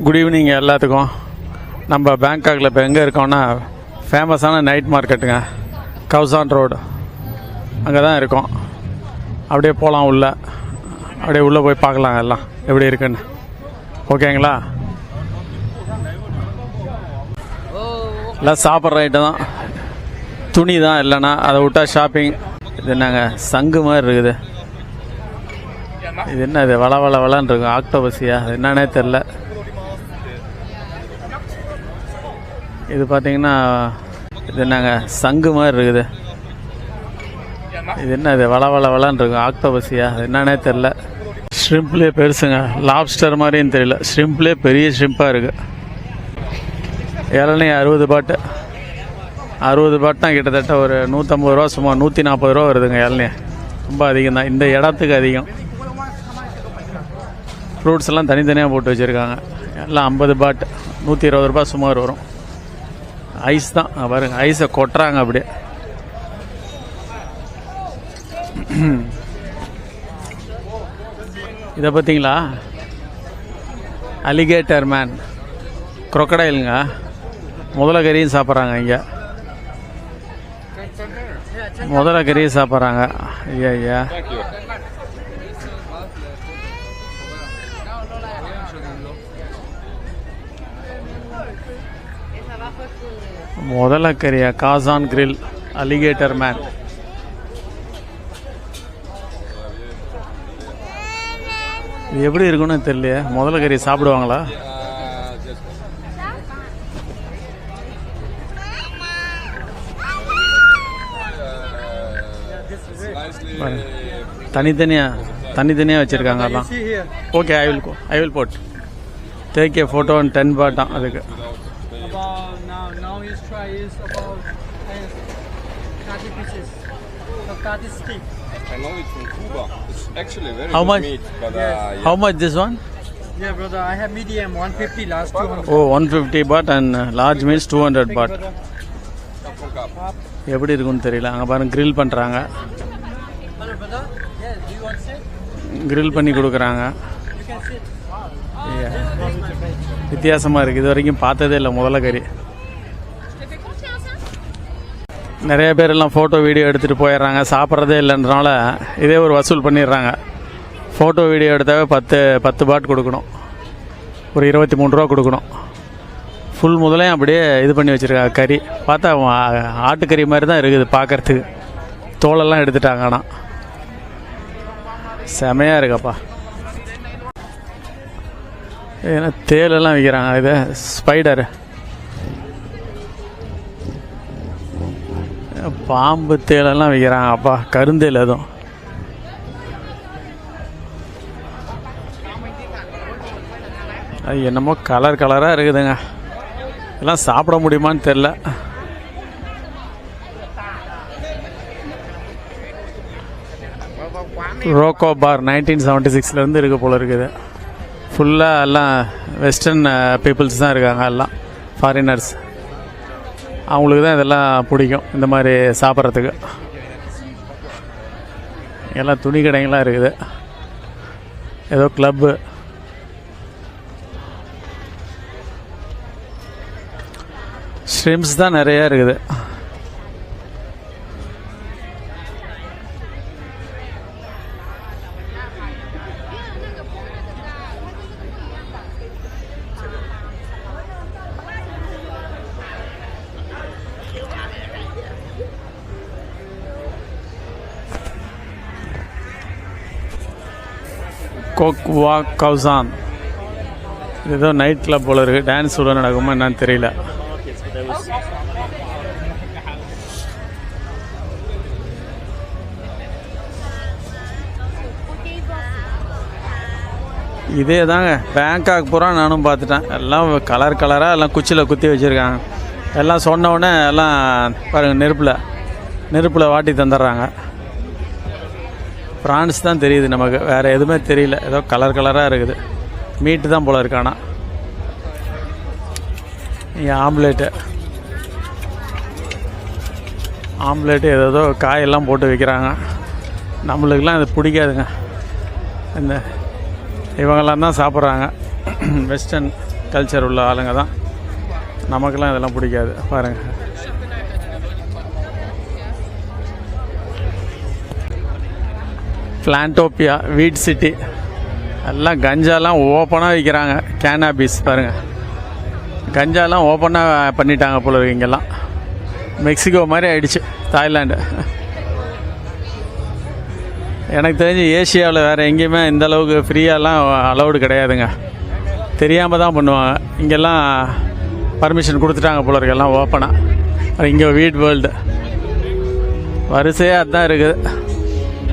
Good evening எல்லாத்துக்கும். நம்ம பேங்காக்கில் இப்போ எங்கே இருக்கோம்னா ஃபேமஸான நைட் மார்க்கெட்டுங்க, கவுசான் ரோடு. அங்கே தான் இருக்கோம். அப்படியே போகலாம் உள்ள, அப்படியே உள்ளே போய் பார்க்கலாம் எல்லாம் எப்படி இருக்குன்னு. ஓகேங்களா? எல்லாம் சாப்பிட்ற ஐட்டம் தான், துணி தான் இல்லைன்னா அதை விட்டா ஷாப்பிங். இது என்னங்க சங்கு மாதிரி இருக்குது. இது என்ன இது வள வள வளன்னு இருக்கும், ஆக்டோபஸியா அது என்னன்னே தெரில. இது பார்த்தீங்கன்னா இது என்னங்க சங்கு மாதிரி இருக்குது. இது என்ன இது வள வள வளன்னு இருக்கும், ஆக்டோபஸியா அது என்னன்னே தெரில. ஷ்ரிம்ப்லேயே பெருசுங்க, லாப்ஸ்டர் மாதிரின்னு தெரியல. ஷ்ரிம்ப்லேயே பெரிய ஷ்ரிம்பாக இருக்குது. இளநீ 60 பாட்டு. 60 பாட்டுனா கிட்டத்தட்ட ஒரு 150 ரூபா, சும்மா 140 ரூபா வருதுங்க இளநீ. ரொம்ப அதிகம் தான், இந்த இடத்துக்கு அதிகம். ஃப்ரூட்ஸ் எல்லாம் தனித்தனியாக போட்டு வச்சுருக்காங்க. எல்லாம் 50 பாட், 120 ரூபா சுமார் வரும். ஐஸ் தான் பாருங்க, ஐஸை கொட்டுறாங்க அப்படியே. இதை பார்த்தீங்களா, அலிகேட்டர் மேன், குரோக்கடைலுங்க. முதல கறியும் சாப்பிட்றாங்க இங்கே, முதல கறியும் சாப்பிட்றாங்க. ஐயா ஐயா, முதல கறியா, காசான் கிரில், அலிகேட்டர் மேன். இது எப்படி இருக்குன்னு தெரியலையே. முதல கறி சாப்பிடுவாங்களா? தனித்தனியாக வச்சுருக்காங்க எல்லாம். Okay, I will boat take a photo and 10 பாட் தான் அதுக்கு. I know it's from Cuba. It's actually very How good much? meat, but How much this one? Yeah, brother, I have medium 150, last 200. Oh, 150 baht and large means 200 baht. எப்படி இருக்குன்னு தெரியல. அங்கே பாருங்க, grill பண்ணுறாங்க. Hello, brother. Yeah, do you want to sit? Grill பண்ணி கொடுக்குறாங்க. You can sit. வித்தியாசமாக இருக்குது, இது வரைக்கும் பார்த்ததே இல்லை முதல கறி. நிறைய பேர் எல்லாம் ஃபோட்டோ வீடியோ எடுத்துகிட்டு போயிடுறாங்க, சாப்பிட்றதே இல்லைன்றனால இதே ஒரு வசூல் பண்ணிடுறாங்க. ஃபோட்டோ வீடியோ எடுத்தாவே 10 பாட் கொடுக்கணும், ஒரு 23 ரூபா கொடுக்கணும். ஃபுல் முதலையும் அப்படியே இது பண்ணி வச்சுருக்காங்க. கறி பார்த்தா ஆட்டுக்கறி மாதிரி தான் இருக்குது பார்க்குறதுக்கு. தோலெல்லாம் எடுத்துட்டாங்க, ஆனால் செமையாக இருக்கப்பா. ஏன்னா தேலெல்லாம் விற்கிறாங்க. இது ஸ்பைடர், பாம்பு தேலெல்லாம் விற்கிறாங்க. அப்பா, கருந்தேல் அதுவும். அது என்னமோ கலராக இருக்குதுங்க. எல்லாம் சாப்பிட முடியுமான்னு தெரில. ரோக்கோ பார் 1976லேருந்து இருக்க போல இருக்குது. ஃபுல்லாக எல்லாம் வெஸ்டர்ன் பீப்புள்ஸ் தான் இருக்காங்க, எல்லாம் ஃபாரினர்ஸ். அவங்களுக்கு தான் இதெல்லாம் பிடிக்கும், இந்த மாதிரி சாப்பிட்றதுக்கு. எல்லாம் துணி கடைங்களாம் இருக்குது. ஏதோ கிளப்பு. ஷ்ரிம்ப்ஸ் தான் நிறையா இருக்குது. கோக்வா கவுசான், ஏதோ நைட் கிளப் போல இருக்குது. டான்ஸ் கூட நடக்குமா என்னன்னு தெரியல. இதே தாங்க பேங்காக் பூரா நானும் பார்த்துட்டேன். எல்லாம் கலராக எல்லாம் குச்சியில் குத்தி வச்சுருக்காங்க. எல்லாம் சொன்னவுடனே எல்லாம் பாருங்கள், நெருப்பில் வாட்டி தந்துடுறாங்க. ப்ரான்ஸ் தான் தெரியுது நமக்கு, வேறு எதுவுமே தெரியல. ஏதோ கலராக இருக்குது. மீட்டு தான் போல இருக்கானா. ஆம்லேட்டு ஏதோ காயெல்லாம் போட்டு வைக்கிறாங்க. நம்மளுக்கெல்லாம் இது பிடிக்காதுங்க. இந்த இவங்கெல்லாம் தான் சாப்பிட்றாங்க. வெஸ்டர்ன் கல்ச்சர் உள்ள ஆளுங்க தான். நமக்கெல்லாம் இதெல்லாம் பிடிக்காது. பாருங்கள், பிளான்டோப்பியா, வீட் சிட்டி எல்லாம் கஞ்சாலாம் ஓப்பனாக விற்கிறாங்க. கேனாபிஸ் பாருங்கள், கஞ்சாலாம் ஓப்பனாக பண்ணிட்டாங்க போல இருக்கு. இங்கெல்லாம் மெக்சிகோ மாதிரி ஆயிடுச்சு, தாய்லாண்டு. எனக்கு தெரிஞ்சு ஏஷியாவில் வேறு எங்கேயுமே இந்த அளவுக்கு ஃப்ரீயாலாம் அலௌடு கிடையாதுங்க. தெரியாமல் தான் பண்ணுவாங்க. இங்கெல்லாம் பர்மிஷன் கொடுத்துட்டாங்க போல இருக்கு, எல்லாம் ஓப்பனாக. இங்கே வீட் வேர்ல்டு வரிசையாக அதுதான் இருக்குது.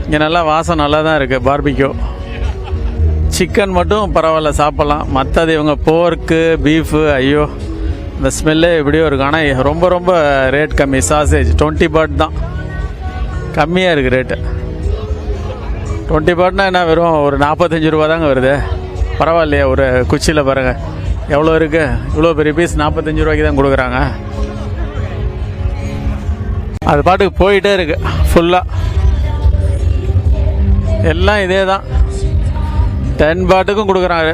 இங்கே நல்லா வாசம் நல்லா தான் இருக்குது. பார்பிக்யூ சிக்கன் மட்டும் பரவாயில்ல, சாப்பிட்லாம். மற்றது இவங்க போர்க்கு, பீஃபு, ஐயோ இந்த ஸ்மெல்லே எப்படியோ இருக்கும். ஆனால் ரொம்ப ரொம்ப ரேட் கம்மி. சாசேஜ் 20 பாட் தான், கம்மியாக இருக்குது ரேட்டு. 20 பாட்னா என்ன, வெறும் ஒரு 45 ரூபா தாங்க வருது. பரவாயில்லையா? ஒரு குச்சியில் பாருங்கள் எவ்வளோ இருக்குது. இவ்வளோ பெரிய பீஸ் 45 ரூபாய்க்கு தான் கொடுக்குறாங்க. அது பாட்டுக்கு போயிட்டே இருக்குது ஃபுல்லாக. எல்லாம் இதே தான். 10 பாட்டுக்கும் கொடுக்குறாங்க.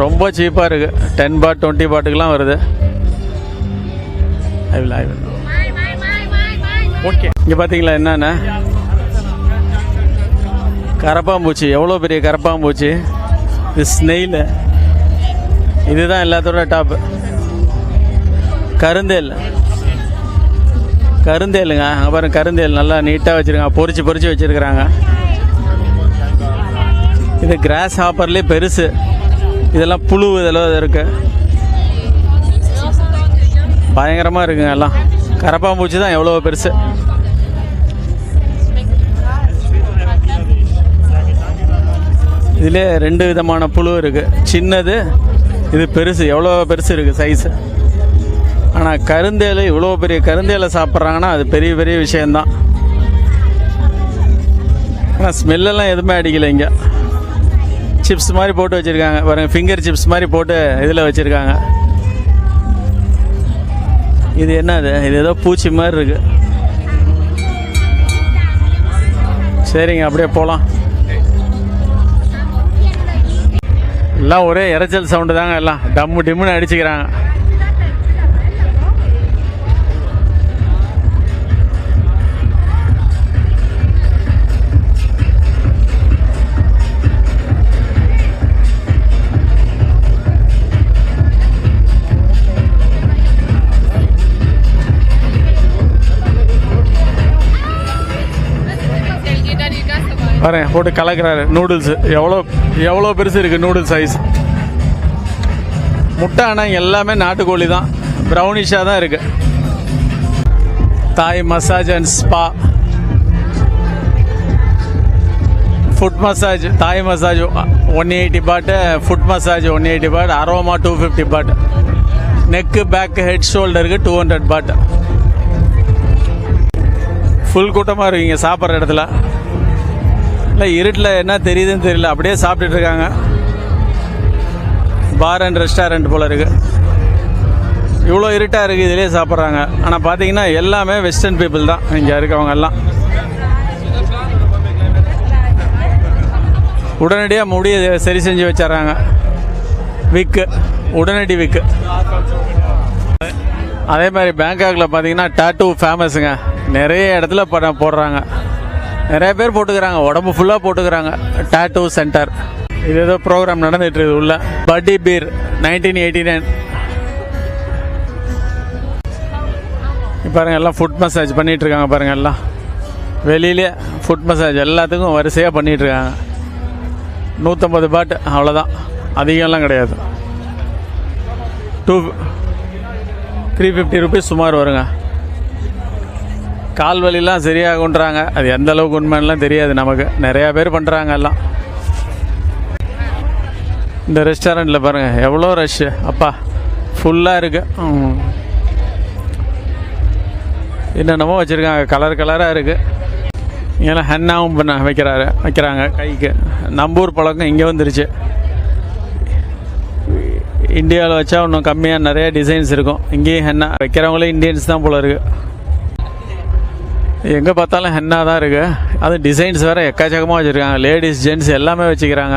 ரொம்ப சீப்பாக இருக்குது. 10 பாட் 20 பாட்டுக்கெலாம் வருது. ஓகே, இங்கே பார்த்தீங்களா என்னென்ன கரப்பாம்பூச்சி, எவ்வளோ பெரிய கரப்பாம்பூச்சி. இது ஸ்னெயில், இதுதான் எல்லாத்தோட டாப்பு. கருந்தேல், கருந்தேலுங்க. அங்கே பாருங்க, கருந்தேல் நல்லா நீட்டாக வச்சுருக்காங்க, பொறிச்சு வச்சுருக்குறாங்க. இது கிராஸ் ஹாப்பர்லேயே பெருசு. இதெல்லாம் புழு இதெல்லாம் இருக்கு, பயங்கரமாக இருக்குங்க. எல்லாம் கரப்பாம்பூச்சி தான் எவ்வளோ பெருசு. இதிலே 2 விதமான புழு இருக்குது. சின்னது, இது பெருசு. எவ்வளோ பெருசு இருக்குது சைஸு. ஆனால் கருந்தேல், இவ்வளோ பெரிய கருந்தேலை சாப்பிட்றாங்கன்னா அது பெரிய பெரிய விஷயந்தான். ஆனால் ஸ்மெல்லெல்லாம் எதுவுமே அடிக்கலை. இங்கே சிப்ஸ் மாதிரி போட்டு வச்சுருக்காங்க பாருங்கள், ஃபிங்கர் சிப்ஸ் மாதிரி போட்டு இதில் வச்சுருக்காங்க. இது என்னது? இது ஏதோ பூச்சி மாதிரி இருக்குது. சரிங்க, அப்படியே போகலாம். எல்லாம் ஒரே இறைச்சல் சவுண்டு தாங்க. எல்லாம் டம்மு டிம்முன்னு அடிச்சுக்கிறாங்க. பாருங்க, போட்டு கலக்கிறாரு. நூடுல்ஸ் எவ்வளோ பெருசு இருக்குது நூடுல்ஸ் சைஸ். முட்டை ஆனால் எல்லாமே நாட்டுக்கோழி தான், ப்ரௌனிஷாக தான் இருக்குது. Thai massage and spa, food massage, Thai massage 180 பாட்டு, ஃபுட் மசாஜ் 180 பாட், அரோமா 250 பாட், நெக்கு பேக்கு ஹெட் ஷோல்டருக்கு 200 பாட். ஃபுல் கூட்டமாக இருக்குங்க சாப்பிட்ற இடத்துல. இல்லை, இருட்டில் என்ன தெரியுதுன்னு தெரியல, அப்படியே சாப்பிட்டுட்டு இருக்காங்க. பார் அண்ட் ரெஸ்டாரண்ட் போல் இருக்குது. இவ்வளோ இருட்டாக இருக்குது, இதிலே சாப்பிட்றாங்க. ஆனால் பார்த்தீங்கன்னா எல்லாமே வெஸ்டர்ன் பீப்புள் தான் இங்கே இருக்கவங்க எல்லாம். உடனடியாக முடிய சரி செஞ்சு வச்சிட்றாங்க. விக்கு, உடனடி விக்கு. அதே மாதிரி பேங்காக்கில் பார்த்தீங்கன்னா டாட்டூ ஃபேமஸுங்க. நிறைய இடத்துல போடுறாங்க. நிறைய பேர் போட்டுக்கிறாங்க, உடம்பு ஃபுல்லாக போட்டுக்கிறாங்க. Tattoo centre. இது ஏதோ ப்ரோக்ராம் நடந்துட்டு இருக்குது உள்ள. பட்டி பீர் 1989. பாருங்கள், எல்லாம் ஃபுட் மசாஜ் பண்ணிகிட்டு இருக்காங்க பாருங்கள். எல்லாம் வெளியிலே ஃபுட் மசாஜ் எல்லாத்துக்கும் வரிசையாக பண்ணிகிட்ருக்காங்க. 150 பாட், அவ்வளோதான், அதிகம்லாம் கிடையாது. 350 ருபீஸ் சுமார் வருங்க. கால் வலிலாம் சரியாகுன்றாங்க. அது எந்த அளவுக்கு உண்மைலாம் தெரியாது நமக்கு. நிறையா பேர் பண்ணுறாங்க எல்லாம். இந்த ரெஸ்டாரண்ட்டில் பாருங்கள் எவ்வளோ ரஷ்ஷு. அப்பா, ஃபுல்லாக இருக்குது. என்னென்னமோ வச்சுருக்காங்க, கலர் கலராக இருக்குது. இங்கெல்லாம் ஹென்னாவும் வைக்கிறாங்க கைக்கு. நம்பூர் பழக்கம் இங்கே வந்துருச்சு. இந்தியாவில் வச்சா இன்னும் கம்மியாக நிறைய டிசைன்ஸ் இருக்கும். இங்கேயும் ஹென்னா வைக்கிறவங்களே இந்தியன்ஸ் தான் போல இருக்குது. எங்கே பார்த்தாலும் ஹென்னா தான் இருக்குது. அது டிசைன்ஸ் வேறு எக்கச்சக்கமாக வச்சுருக்காங்க. லேடிஸ், ஜென்ட்ஸ் எல்லாமே வச்சுக்கிறாங்க.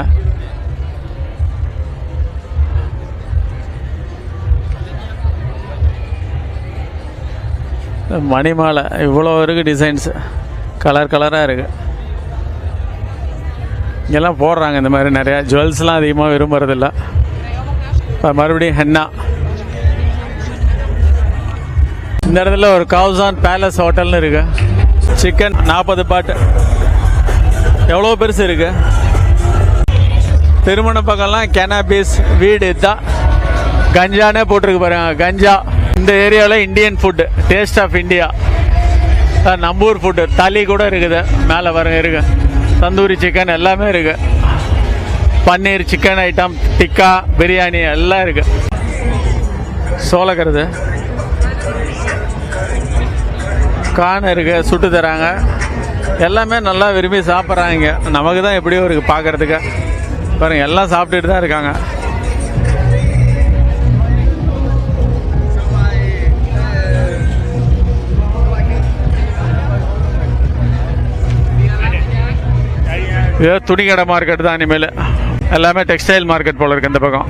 மணி மாலை இவ்வளோ இருக்குது, டிசைன்ஸ் கலர் கலராக இருக்குது. இங்கெல்லாம் போடுறாங்க இந்த மாதிரி நிறையா. ஜுவல்ஸ்லாம் அதிகமாக விரும்புறதில்ல. இப்போ மறுபடியும் ஹென்னா. இந்த இடத்துல ஒரு கவுசான் பேலஸ் ஹோட்டல்னு இருக்கு. சிக்கன் 40 பாட். எவ்வளோ பெருசு இருக்கு. திருமண பக்கம்லாம் கேனாபிஸ் வீடு இதுதான். கஞ்சானே போட்டிருக்கு பாருங்க, கஞ்சா. இந்த ஏரியாவில் Indian food, taste of India. நம்பூர் ஃபுட்டு, தலி கூட இருக்குது மேலே பாருங்க இருக்கு. தந்தூரி சிக்கன் எல்லாமே இருக்கு. பன்னீர் சிக்கன் ஐட்டம், டிக்கா, பிரியாணி எல்லாம் இருக்கு. சோளக்கருது கான் இருக்கு, சுட்டு தராங்க. எல்லாமே நல்லா விரும்பி சாப்பிட்றாங்க. நமக்கு தான் எப்படியோ இருக்கு பார்க்கறதுக்கு. பாருங்க எல்லாம் சாப்பிட்டுட்டு தான் இருக்காங்க. இது துணிக்கடை மார்க்கெட் தான். இனிமேல் எல்லாமே டெக்ஸ்டைல் மார்க்கெட் போல இருக்கு இந்த பக்கம்.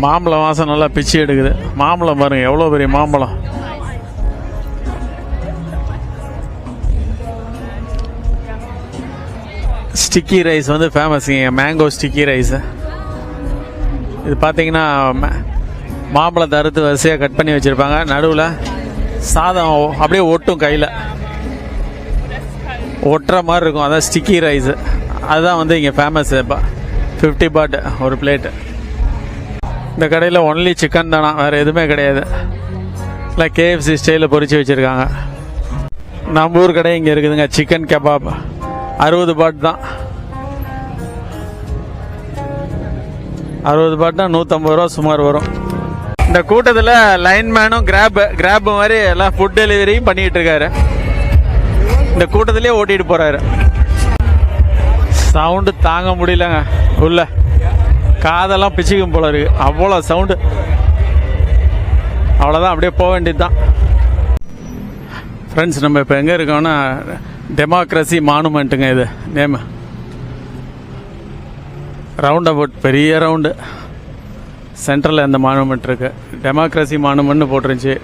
மாம்பழம் வாசம் நல்லா பிச்சு எடுக்குது. மாம்பழம் பாருங்க எவ்வளோ பெரிய மாம்பழம். ஸ்டிக்கி ரைஸ் வந்து ஃபேமஸுங்க, மேங்கோ ஸ்டிக்கி ரைஸ். இது பார்த்தீங்கன்னா மாம்பழத்தை அறுத்து வரிசையாக கட் பண்ணி வச்சுருப்பாங்க. நடுவில் சாதம் அப்படியே ஒட்டும், கையில் ஒட்டுற மாதிரி இருக்கும். அதான் ஸ்டிக்கி ரைஸு. அதுதான் வந்து இங்கே ஃபேமஸ். இப்போ 50 பாட் ஒரு பிளேட்டு. இந்த கடையில் ஒன்லி சிக்கன் தானா, வேறு எதுவுமே கிடையாது. இல்லை KFC ஸ்டைலில் பொரிச்சு வச்சுருக்காங்க. நம்ம ஊர் கடை இங்கே இருக்குதுங்க. சிக்கன் கபாப் 60 பாட் தான். 60 பாட்னா 150 ரூபா சுமார் வரும். இந்த கூட்டத்தில் லைன்மேனும் கிராப் மாதிரி எல்லாம் ஃபுட் டெலிவரியும் பண்ணிட்டு இருக்காரு. இந்த கூட்டத்திலே ஓட்டிட்டு போறாரு. சவுண்டு தாங்க முடியலங்க. உள்ள காதெல்லாம் பிச்சுக்கும் போல இருக்கு, அவ்வளோ சவுண்டு. அவ்வளோதான், அப்படியே போக வேண்டியது தான். ஃப்ரெண்ட்ஸ், நம்ம இப்போ எங்கே இருக்கோம்னா டெமோக்ரஸி மானுமெண்ட்டுங்க. இது நேம். ரவுண்ட் அபவுட் பெரிய ரவுண்டு. சென்ட்ரலில் இந்த மானுமெண்ட் இருக்கு. டெமோக்ரஸி மானுமெண்ட்னு போட்டுருந்துச்சு.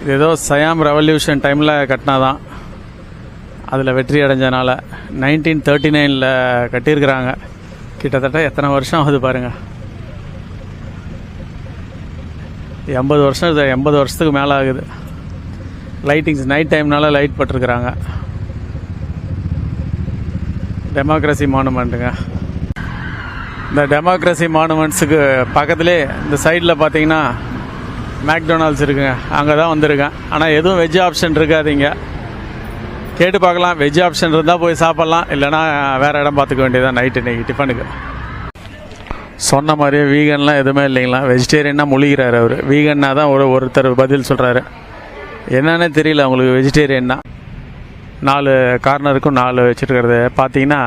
இது ஏதோ சயாம் ரெவல்யூஷன் டைமில் கட்டினாதான். அதில் வெற்றி அடைஞ்சனால 1939 கட்டியிருக்கிறாங்க. கிட்டத்தட்ட எத்தனை வருஷம் ஆகுது பாருங்க. 80 வருஷம். 80 வருஷத்துக்கு மேலே ஆகுது. லைட்டிங்ஸ் நைட் டைம்னால லைட் பட்டிருக்கிறாங்க. டெமோக்ரஸி மானுமெண்ட்டுங்க. இந்த டெமோக்ரஸி மானுமெண்ட்ஸுக்கு பக்கத்துலேயே இந்த சைடில் பார்த்தீங்கன்னா மேக்டொனால்ட்ஸ் இருக்குங்க. அங்கே தான் வந்திருக்கேன். ஆனால் எதுவும் வெஜ் ஆப்ஷன் இருக்காதீங்க. கேட்டு பார்க்கலாம். வெஜ் ஆப்ஷன் இருந்தால் போய் சாப்பிட்லாம், இல்லைனா வேறு இடம் பார்த்துக்க வேண்டியதான் நைட்டு இன்னைக்கு டிஃபனுக்கு. சொன்ன மாதிரியே வீகன்லாம் எதுவுமே இல்லைங்களா. வெஜிடேரியனாக முழிகிறார் அவர். வீகன்னா தான் ஒருத்தர் பதில் சொல்கிறாரு. என்னன்னே தெரியல அவங்களுக்கு வெஜிடேரியன்னா. 4 கார்னருக்கும் 4 வச்சுருக்கிறது பார்த்தீங்கன்னா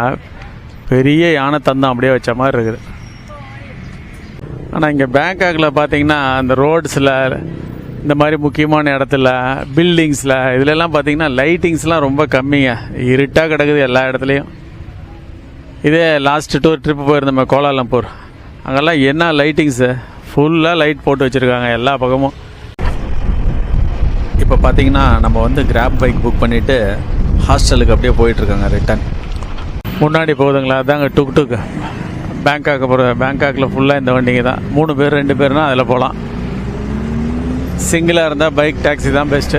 பெரிய யானை தந்தம் அப்படியே வச்ச மாதிரி இருக்குது. ஆனால் இங்கே பேங்காக்கில் பார்த்தீங்கன்னா அந்த ரோட்ஸில், இந்த மாதிரி முக்கியமான இடத்துல, பில்டிங்ஸில், இதுலலாம் பார்த்தீங்கன்னா லைட்டிங்ஸ்லாம் ரொம்ப கம்மிங்க. இருட்டாக கிடக்குது எல்லா இடத்துலையும். இதே லாஸ்ட் டூர் ட்ரிப்பு போயிருந்தோம் கோலாலம்பூர். அங்கெல்லாம் என்ன லைட்டிங்ஸு, ஃபுல்லாக லைட் போட்டு வச்சுருக்காங்க எல்லா பக்கமும். இப்போ பார்த்தீங்கன்னா நம்ம வந்து கிராப் பைக் புக் பண்ணிவிட்டு ஹாஸ்டலுக்கு அப்படியே போயிட்டுருக்காங்க ரிட்டன். முன்னாடி போகுதுங்களா, அதாங்க டுக் டுக். பேங்காக்கு போகிற பேங்காக்கில் ஃபுல்லாக இந்த வண்டிங்க தான். 3 பேர் 2 பேர்னா அதில் போகலாம். சிங்கிளாக இருந்தால் பைக் டாக்ஸி தான் பெஸ்ட்டு.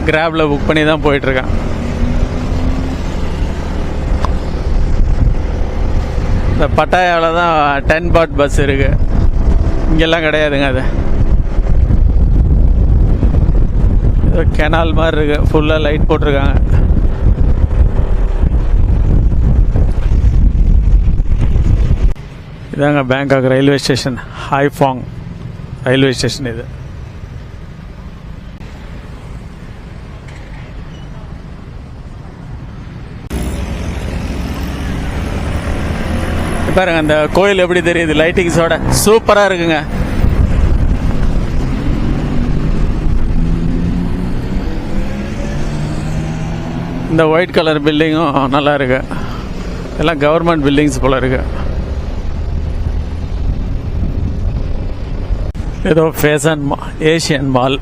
கிராபில் புக் பண்ணி தான் போயிட்டுருக்கேன். இந்த பட்டாயாவில் தான் 10 பாட் பஸ் இருக்குது. இங்கெல்லாம் கிடையாதுங்க. அது கெனால் மாதிரி இருக்குது. ஃபுல்லாக லைட் போட்டிருக்காங்க. இதாங்க Bangkok railway station. Haiphong railway station இது. பாருங்க அந்த கோயில் எப்படி தெரியுது லைட்டிங்ஸோட. சூப்பராக இருக்குங்க. இந்த ஒயிட் கலர் பில்டிங்கும் நல்லா இருக்கு. எல்லாம் கவர்மெண்ட் பில்டிங்ஸ் போல இருக்கு. ஏதோ ஃபேஷன் ஏஷியன் மால்